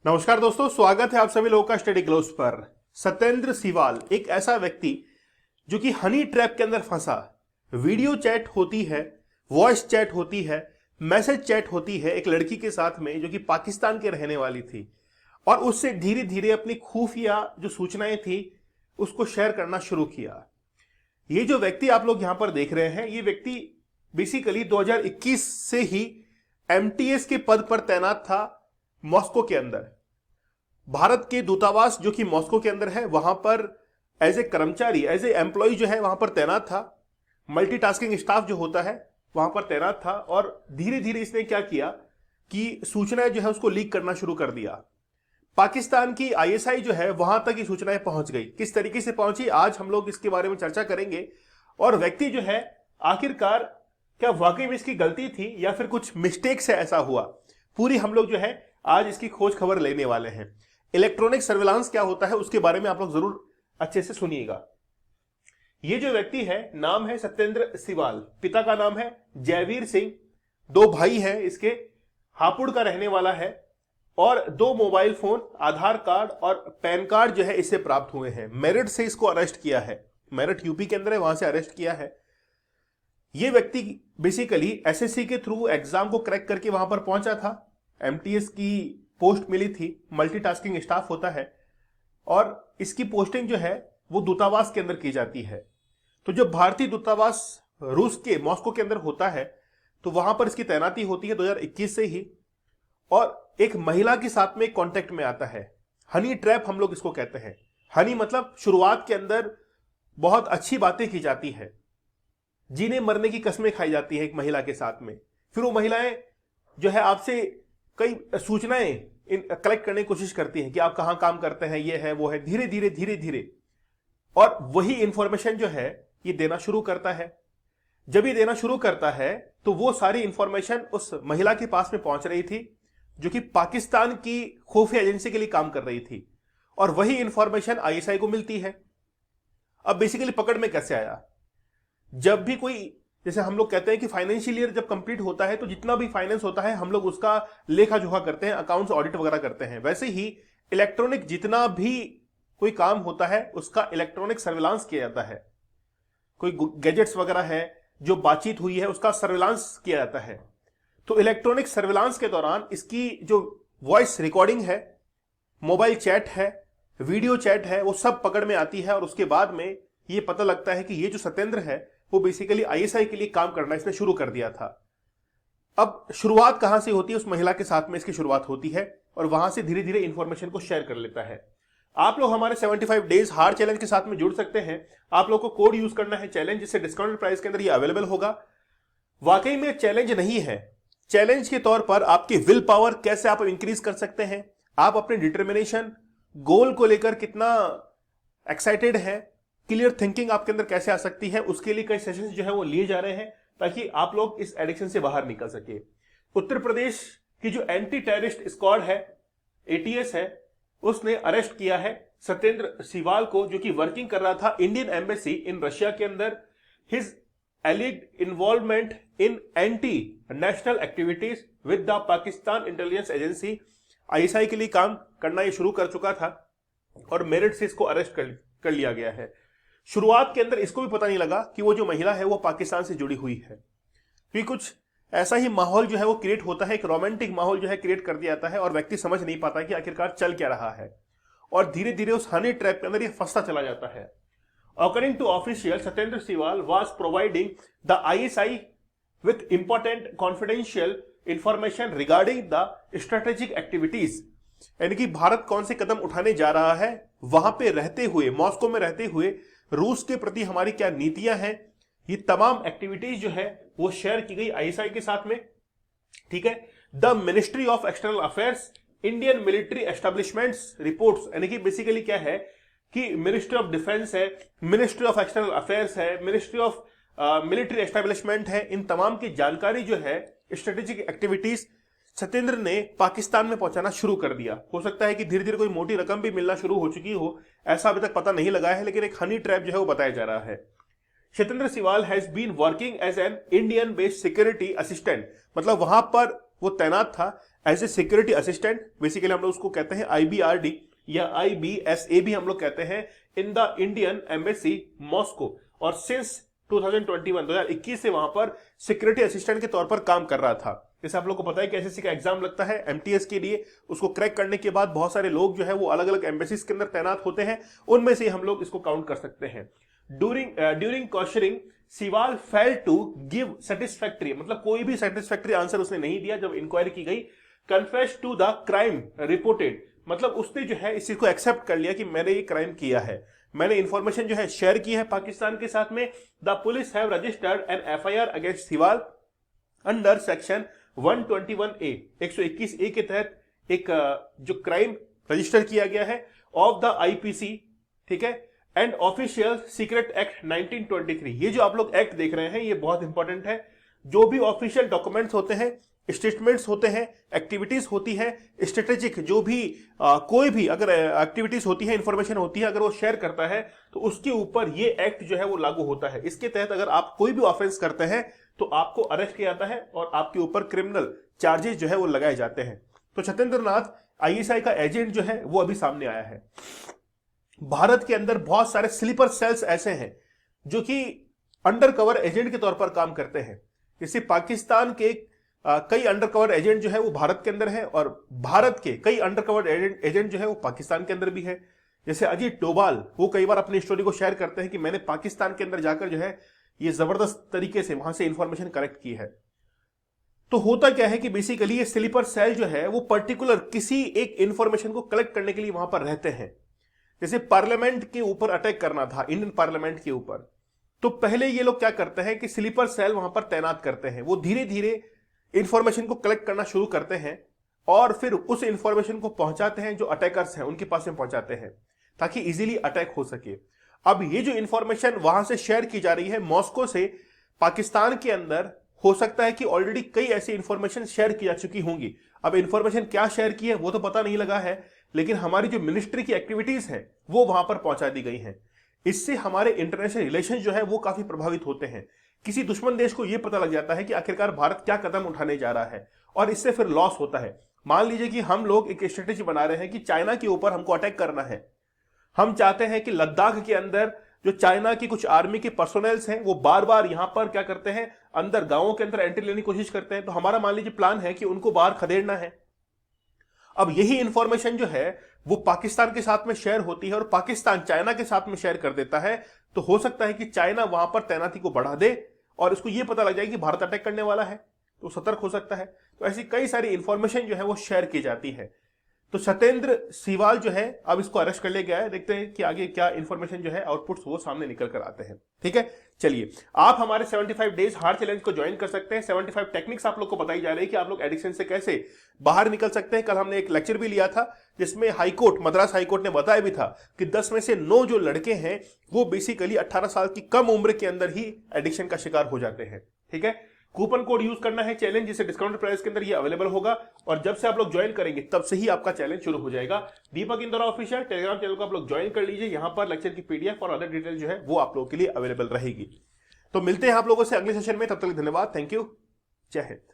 नमस्कार दोस्तों, स्वागत है आप सभी लोगों का स्टडी ग्लोव्स पर। सत्येंद्र सीवाल एक ऐसा व्यक्ति जो कि हनी ट्रैप के अंदर फंसा। वीडियो चैट होती है, वॉइस चैट होती है, मैसेज चैट होती है एक लड़की के साथ में जो कि पाकिस्तान के रहने वाली थी, और उससे धीरे धीरे अपनी खुफिया जो सूचनाएं थी उसको शेयर करना शुरू किया। ये जो व्यक्ति आप लोग यहां पर देख रहे हैं, ये व्यक्ति बेसिकली 2021 से ही एमटीएस के पद पर तैनात था मॉस्को के अंदर। भारत के दूतावास जो कि मॉस्को के अंदर है, वहां पर एज ए कर्मचारी, एज ए एम्प्लॉय जो है वहां पर तैनात था। मल्टीटास्किंग स्टाफ जो होता है वहां पर तैनात था, और धीरे धीरे इसने क्या किया कि सूचनाएं जो है उसको लीक करना शुरू कर दिया। पाकिस्तान की आईएसआई जो है वहां तक ये सूचनाएं पहुंच गई। किस तरीके से पहुंची, आज हम लोग इसके बारे में चर्चा करेंगे। और व्यक्ति जो है आखिरकार क्या वाकई में इसकी गलती थी या फिर कुछ मिस्टेक से ऐसा हुआ, पूरी हम लोग जो है आज इसकी खोज खबर लेने वाले हैं। इलेक्ट्रॉनिक सर्विलांस क्या होता है उसके बारे में आप लोग जरूर अच्छे से सुनिएगा। ये जो व्यक्ति है, नाम है सत्येंद्र सीवाल, पिता का नाम है जयवीर सिंह, दो भाई हैं इसके, हापुड़ का रहने वाला है, और दो मोबाइल फोन, आधार कार्ड और पैन कार्ड जो है इससे प्राप्त हुए हैं। मेरठ से इसको अरेस्ट किया है, मेरठ यूपी के अंदर है, वहां से अरेस्ट किया है। यह व्यक्ति बेसिकली एसएससी के थ्रू एग्जाम को क्रैक करके वहां पर पहुंचा था। एमटीएस की पोस्ट मिली थी, मल्टीटास्किंग स्टाफ होता है, और इसकी पोस्टिंग जो है वो दूतावास के अंदर की जाती है। तो जब भारतीय दूतावास रूस के मॉस्को के अंदर होता है तो वहां पर इसकी तैनाती होती है 2021 से ही, और एक महिला के साथ में कांटेक्ट में आता है। हनी ट्रैप हम लोग इसको कहते हैं। हनी मतलब शुरुआत के अंदर बहुत अच्छी बातें की जाती है, जीने मरने की कस्में खाई जाती है एक महिला के साथ में। फिर वो महिलाएं जो है आपसे कई सूचनाएं कलेक्ट करने की कोशिश करती हैं कि आप कहां काम करते हैं, ये है वो है, धीरे धीरे धीरे धीरे, और वही इंफॉर्मेशन जो है ये देना शुरू करता है। जब ये देना शुरू करता है तो वो सारी इंफॉर्मेशन उस महिला के पास में पहुंच रही थी जो कि पाकिस्तान की खुफिया एजेंसी के लिए काम कर रही थी, और वही इंफॉर्मेशन आईएसआई को मिलती है। अब बेसिकली पकड़ में कैसे आया, जब भी कोई, जैसे हम लोग कहते हैं कि फाइनेंशियल ईयर जब कंप्लीट होता है तो जितना भी फाइनेंस होता है हम लोग उसका लेखा जोखा करते हैं, अकाउंट्स ऑडिट वगैरह करते हैं। वैसे ही इलेक्ट्रॉनिक जितना भी कोई काम होता है उसका इलेक्ट्रॉनिक सर्विलांस किया जाता है। कोई गैजेट्स वगैरह है, जो बातचीत हुई है उसका सर्विलांस किया जाता है। तो इलेक्ट्रॉनिक सर्विलांस के दौरान इसकी जो वॉइस रिकॉर्डिंग है, मोबाइल चैट है, वीडियो चैट है, वो सब पकड़ में आती है, और उसके बाद में ये पता लगता है कि ये जो सत्येंद्र है वो बेसिकली आईएसआई के लिए काम करना इसने शुरू कर दिया था। अब शुरुआत कहां से होती है, उस महिला के साथ में इसकी शुरुआत होती है, और वहां से धीरे धीरे इंफॉर्मेशन को शेयर कर लेता है। आप लोग हमारे 75 डेज हार्ड चैलेंज के साथ में जुड़ सकते हैं। आप लोग को कोड यूज करना है चैलेंज, जिससे डिस्काउंटेड प्राइस के अंदर ये अवेलेबल होगा। वाकई में चैलेंज नहीं है, चैलेंज के तौर पर आपकी विल पावर कैसे आप इंक्रीज कर सकते हैं, आप अपने डिटर्मिनेशन, गोल को लेकर कितना एक्साइटेड है, क्लियर थिंकिंग आपके अंदर कैसे आ सकती है, उसके लिए कई सेशंस जो है वो लिए जा रहे हैं ताकि आप लोग इस एडिक्शन से बाहर निकल सके। उत्तर प्रदेश की जो एंटी टेररिस्ट स्क्वाड है, एटीएस है, उसने अरेस्ट किया है सत्येंद्र सीवाल को, जो कि वर्किंग कर रहा था इंडियन एम्बेसी इन रशिया के अंदर। His alleged involvement in anti national activities with the Pakistan intelligence agency, ISI के लिए काम करना ये शुरू कर चुका था, और मेरठ से इसको अरेस्ट कर लिया गया है। शुरुआत के अंदर इसको भी पता नहीं लगा कि वो जो महिला है वो पाकिस्तान से जुड़ी हुई है। फिर कुछ ऐसा ही माहौल जो है वो क्रिएट होता है, एक रोमांटिक माहौल जो है क्रिएट कर दिया जाता है, और व्यक्ति समझ नहीं पाता कि आखिरकार चल क्या रहा है, और धीरे धीरे उस हनी ट्रैप के अंदर ये फंसता चला जाता है। According to official, Satyendra Siwal was providing the ISI with important confidential information regarding the strategic activities, यानी कि भारत कौन से कदम उठाने जा रहा है, वहां पे रहते हुए, मॉस्को में रहते हुए रूस के प्रति हमारी क्या नीतियां हैं, ये तमाम एक्टिविटीज जो है वो शेयर की गई आईएसआई के साथ में। ठीक है। The ministry of external affairs, Indian military establishments reports, यानी कि बेसिकली क्या है कि मिनिस्ट्री ऑफ डिफेंस है, मिनिस्ट्री ऑफ एक्सटर्नल अफेयर्स है, मिनिस्ट्री ऑफ मिलिट्री एस्टेब्लिशमेंट है, इन तमाम की जानकारी जो है, स्ट्रेटेजिक एक्टिविटीज सत्येंद्र ने पाकिस्तान में पहुंचाना शुरू कर दिया। हो सकता है कि धीरे धीरे कोई मोटी रकम भी मिलना शुरू हो चुकी हो, ऐसा अभी तक पता नहीं लगा है, लेकिन एक हनी ट्रैप जो है वो बताया जा रहा है। Satyendra Siwal has been working as an Indian based security assistant, मतलब वहां पर वो तैनात था as a security assistant, basically हम लोग उसको कहते हैं IBRD या IBSA भी हम लोग कहते हैं, in the Indian embassy Moscow, और सिंस 2021 से वहां पर सिक्योरिटी असिस्टेंट के तौर पर काम कर रहा था। जैसे आप लोग को पता है कि एसएससी का एग्जाम लगता है MTS के लिए, उसको क्रैक करने के बाद बहुत सारे लोग जो है वो अलग अलग एम्बेसीज के अंदर तैनात होते हैं, उनमें से हम लोग इसको काउंट कर सकते हैं। During questioning Siwal fail to give satisfactory, मतलब कोई भी सेटिस्फैक्ट्री आंसर उसने नहीं दिया जब इंक्वायरी की गई। Confess to the crime reported, मतलब उसने जो है इस चीज को एक्सेप्ट कर लिया कि मैंने ये क्राइम किया है, मैंने इंफॉर्मेशन जो है शेयर की है पाकिस्तान के साथ में। The police have registered an FIR against Siwal under section 121A 121A के तहत एक जो क्राइम रजिस्टर किया गया है ऑफ द IPC, ठीक है, एंड ऑफिशियल सीक्रेट एक्ट 1923। ये जो आप लोग एक्ट देख रहे हैं ये बहुत इंपॉर्टेंट है। जो भी ऑफिशियल डॉक्यूमेंट्स होते हैं, स्टेटमेंट्स होते हैं, एक्टिविटीज होती है, स्ट्रेटेजिक जो भी कोई भी अगर एक्टिविटीज होती है, इंफॉर्मेशन होती है, अगर वो शेयर करता है तो उसके ऊपर ये एक्ट जो है वो लागू होता है। इसके तहत अगर आप कोई भी ऑफेंस करते हैं तो आपको अरेस्ट किया जाता है और आपके ऊपर क्रिमिनल चार्जेस जो है वो लगाए जाते हैं। तो सत्येंद्र नाथ ISI का एजेंट जो है वो अभी सामने आया है। भारत के अंदर बहुत सारे स्लीपर सेल्स ऐसे हैं जो कि अंडर कवर एजेंट के तौर पर काम करते हैं। जैसे पाकिस्तान के कई अंडरकवर एजेंट जो है वो भारत के अंदर है और भारत के कई अंडरकवर एजेंट जो है वो पाकिस्तान के अंदर भी है। जैसे अजीत डोभाल, वो कई बार अपनी स्टोरी को शेयर करते हैं कि मैंने पाकिस्तान के अंदर जाकर जो है ये जबरदस्त तरीके से वहां से इंफॉर्मेशन कलेक्ट की है। तो होता क्या है कि बेसिकली ये स्लीपर सेल जो है वो पर्टिकुलर किसी एक इंफॉर्मेशन को कलेक्ट करने के लिए वहां पर रहते हैं। जैसे पार्लियामेंट के ऊपर अटैक करना था, इंडियन पार्लियामेंट के ऊपर, तो पहले ये लोग क्या करते हैं कि स्लीपर सेल वहां पर तैनात करते हैं। वो धीरे धीरे इंफॉर्मेशन को कलेक्ट करना शुरू करते हैं और फिर उस इंफॉर्मेशन को पहुंचाते हैं जो अटैकर्स हैं उनके पास में पहुंचाते हैं ताकि इजीली अटैक हो सके। अब ये जो इंफॉर्मेशन वहां से शेयर की जा रही है मॉस्को से पाकिस्तान के अंदर, हो सकता है कि ऑलरेडी कई ऐसी इंफॉर्मेशन शेयर की जा चुकी होंगी। अब इंफॉर्मेशन क्या शेयर की है वो तो पता नहीं लगा है, लेकिन हमारी जो मिनिस्ट्री की एक्टिविटीज हैं वो वहां पर पहुंचा दी गई हैं। इससे हमारे इंटरनेशनल रिलेशन जो है वो काफी प्रभावित होते हैं। किसी दुश्मन देश को यह पता लग जाता है कि आखिरकार भारत क्या कदम उठाने जा रहा है और इससे फिर लॉस होता है। मान लीजिए कि हम लोग एक स्ट्रेटेजी बना रहे हैं कि चाइना के ऊपर हमको अटैक करना है। हम चाहते हैं कि लद्दाख के अंदर जो चाइना की कुछ आर्मी के पर्सोनेल्स हैं वो बार बार यहां पर क्या करते हैं, अंदर गांवों के अंदर एंट्री लेने की कोशिश करते हैं। तो हमारा मान लीजिए प्लान है कि उनको बाहर खदेड़ना है। अब यही इंफॉर्मेशन जो है वो पाकिस्तान के साथ में शेयर होती है और पाकिस्तान चाइना के साथ में शेयर कर देता है। तो हो सकता है कि चाइना वहां पर तैनाती को बढ़ा दे और इसको यह पता लग जाए कि भारत अटैक करने वाला है, तो सतर्क हो सकता है। तो ऐसी कई सारी इंफॉर्मेशन जो है वो शेयर की जाती है। तो सत्येंद्र सिवाल जो है अब इसको अरेस्ट कर लिया गया है। देखते हैं कि आगे क्या इंफॉर्मेशन जो है आउटपुट्स वो सामने निकल कर आते हैं। ठीक है, चलिए आप हमारे 75 डेज हार्ड चैलेंज को ज्वाइन कर सकते हैं। 75 टेक्निक्स आप लोग को बताई जा रही है कि आप लोग एडिक्शन से कैसे बाहर निकल सकते हैं। कल हमने एक लेक्चर भी लिया था जिसमें हाईकोर्ट, मद्रास हाईकोर्ट ने बताया भी था कि 10 में से 9 जो लड़के हैं वो बेसिकली 18 साल की कम उम्र के अंदर ही एडिक्शन का शिकार हो जाते हैं। ठीक है, कूपन कोड यूज करना है चैलेंज, जिससे डिस्काउंट प्राइस के अंदर ये अवेलेबल होगा और जब से आप लोग ज्वाइन करेंगे तब से ही आपका चैलेंज शुरू हो जाएगा। दीपक इंदौरा ऑफिशियल टेलीग्राम चैनल को आप लोग ज्वाइन कर लीजिए। यहां पर लेक्चर की PDF और अदर डिटेल जो है वो आप लोगों के लिए अवेलेबल रहेगी। तो मिलते हैं आप लोगों से अगले सेशन में, तब तक धन्यवाद, थैंक यू, जय हिंद।